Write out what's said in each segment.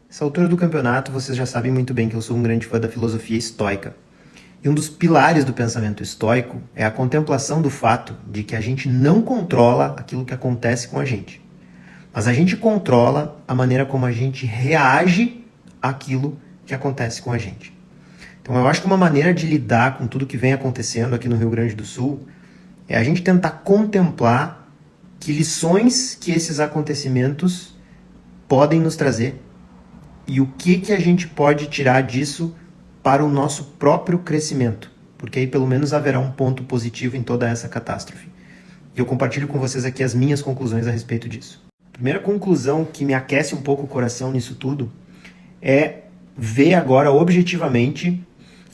Essa altura do campeonato, vocês já sabem muito bem que eu sou um grande fã da filosofia estoica. E um dos pilares do pensamento estoico é a contemplação do fato de que a gente não controla aquilo que acontece com a gente. Mas a gente controla a maneira como a gente reage àquilo que acontece com a gente. Então eu acho que uma maneira de lidar com tudo que vem acontecendo aqui no Rio Grande do Sul é a gente tentar contemplar que lições que esses acontecimentos podem nos trazer e o que a gente pode tirar disso para o nosso próprio crescimento, porque aí pelo menos haverá um ponto positivo em toda essa catástrofe. E eu compartilho com vocês aqui as minhas conclusões a respeito disso. A primeira conclusão que me aquece um pouco o coração nisso tudo é ver agora objetivamente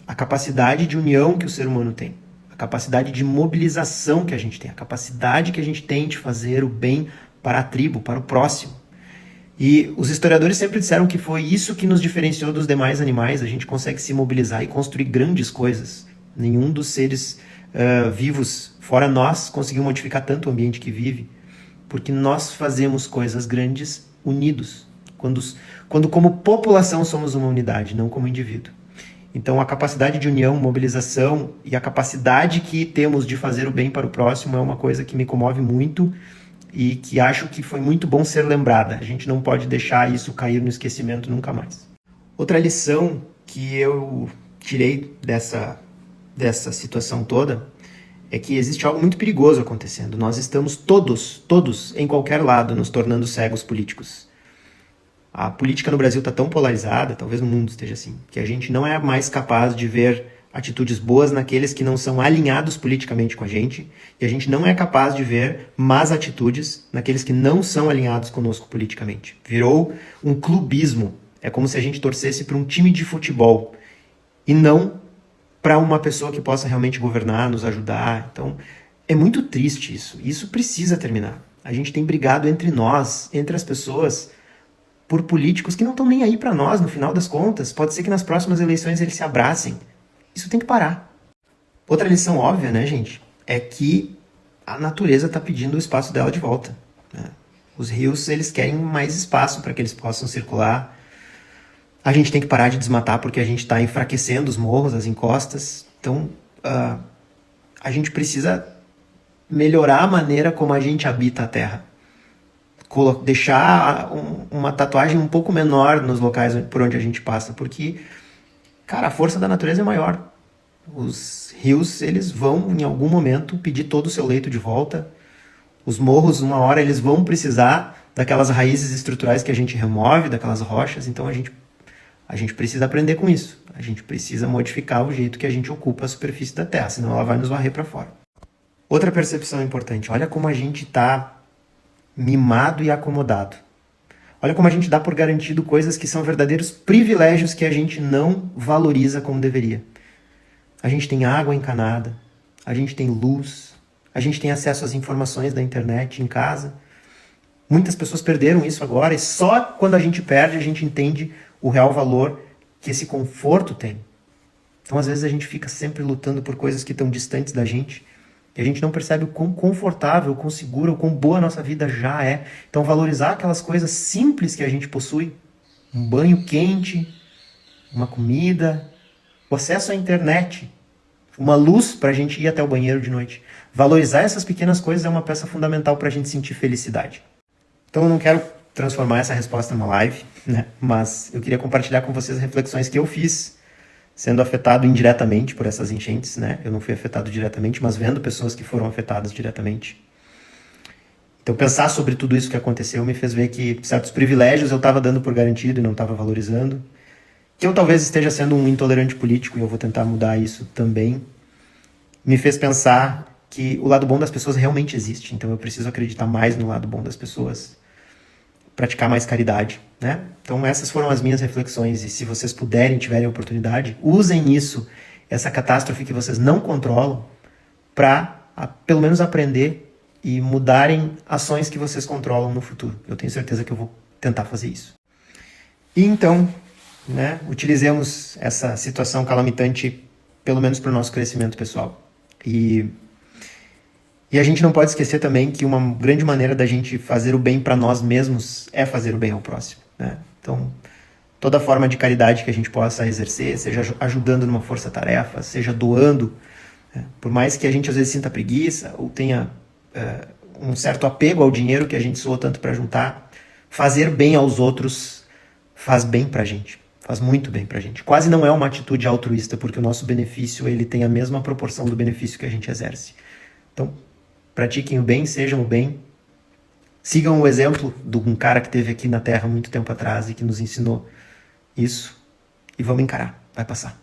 a capacidade de união que o ser humano tem, a capacidade de mobilização que a gente tem, a capacidade que a gente tem de fazer o bem para a tribo, para o próximo. E os historiadores sempre disseram que foi isso que nos diferenciou dos demais animais. A gente consegue se mobilizar e construir grandes coisas. Nenhum dos seres vivos, fora nós, conseguiu modificar tanto o ambiente que vive, porque nós fazemos coisas grandes unidos, quando como população somos uma unidade, não como indivíduo. Então a capacidade de união, mobilização e a capacidade que temos de fazer o bem para o próximo é uma coisa que me comove muito e que acho que foi muito bom ser lembrada. A gente não pode deixar isso cair no esquecimento nunca mais. Outra lição que eu tirei dessa situação toda é que existe algo muito perigoso acontecendo. Nós estamos todos, em qualquer lado, nos tornando cegos políticos. A política no Brasil está tão polarizada, talvez no mundo esteja assim, que a gente não é mais capaz de ver atitudes boas naqueles que não são alinhados politicamente com a gente, e a gente não é capaz de ver más atitudes naqueles que não são alinhados conosco politicamente. Virou um clubismo. É como se a gente torcesse para um time de futebol e não para uma pessoa que possa realmente governar, nos ajudar. Então, é muito triste isso. Isso precisa terminar. A gente tem brigado entre nós, entre as pessoas, por políticos que não estão nem aí para nós, no final das contas. Pode ser que nas próximas eleições eles se abracem. Isso tem que parar. Outra lição óbvia, né, gente, é que a natureza está pedindo o espaço dela de volta, né? Os rios, eles querem mais espaço para que eles possam circular. A gente tem que parar de desmatar porque a gente está enfraquecendo os morros, as encostas. Então, a gente precisa melhorar a maneira como a gente habita a terra. Deixar uma tatuagem um pouco menor nos locais por onde a gente passa, porque cara, a força da natureza é maior. Os rios, eles vão, em algum momento, pedir todo o seu leito de volta. Os morros, uma hora, eles vão precisar daquelas raízes estruturais que a gente remove, daquelas rochas. Então, a gente precisa aprender com isso. A gente precisa modificar o jeito que a gente ocupa a superfície da Terra, senão ela vai nos varrer para fora. Outra percepção importante. Olha como a gente está mimado e acomodado. Olha como a gente dá por garantido coisas que são verdadeiros privilégios que a gente não valoriza como deveria. A gente tem água encanada, a gente tem luz, a gente tem acesso às informações da internet em casa. Muitas pessoas perderam isso agora e só quando a gente perde a gente entende o real valor que esse conforto tem. Então às vezes a gente fica sempre lutando por coisas que estão distantes da gente e a gente não percebe o quão confortável, o quão seguro, o quão boa a nossa vida já é. Então valorizar aquelas coisas simples que a gente possui, um banho quente, uma comida, o acesso à internet, uma luz para a gente ir até o banheiro de noite. Valorizar essas pequenas coisas é uma peça fundamental para a gente sentir felicidade. Então eu não quero transformar essa resposta numa live, né? Mas eu queria compartilhar com vocês as reflexões que eu fiz sendo afetado indiretamente por essas enchentes, né? Eu não fui afetado diretamente, mas vendo pessoas que foram afetadas diretamente. Então pensar sobre tudo isso que aconteceu me fez ver que certos privilégios eu estava dando por garantido e não estava valorizando. Que eu talvez esteja sendo um intolerante político e eu vou tentar mudar isso também. Me fez pensar que o lado bom das pessoas realmente existe. Então eu preciso acreditar mais no lado bom das pessoas. Praticar mais caridade, né? Então essas foram as minhas reflexões e se vocês puderem, tiverem oportunidade, usem isso, essa catástrofe que vocês não controlam, para pelo menos aprender e mudarem ações que vocês controlam no futuro. Eu tenho certeza que eu vou tentar fazer isso. E então, né, utilizemos essa situação calamitante pelo menos para o nosso crescimento pessoal. E a gente não pode esquecer também que uma grande maneira da gente fazer o bem para nós mesmos é fazer o bem ao próximo, né? Então, toda forma de caridade que a gente possa exercer, seja ajudando numa força-tarefa, seja doando, por mais que a gente às vezes sinta preguiça ou tenha um certo apego ao dinheiro que a gente suou tanto para juntar, fazer bem aos outros faz bem pra gente, faz muito bem pra gente. Quase não é uma atitude altruísta, porque o nosso benefício ele tem a mesma proporção do benefício que a gente exerce. Então, pratiquem o bem, sejam o bem, sigam o exemplo de um cara que esteve aqui na Terra muito tempo atrás e que nos ensinou isso, e vamos encarar, vai passar.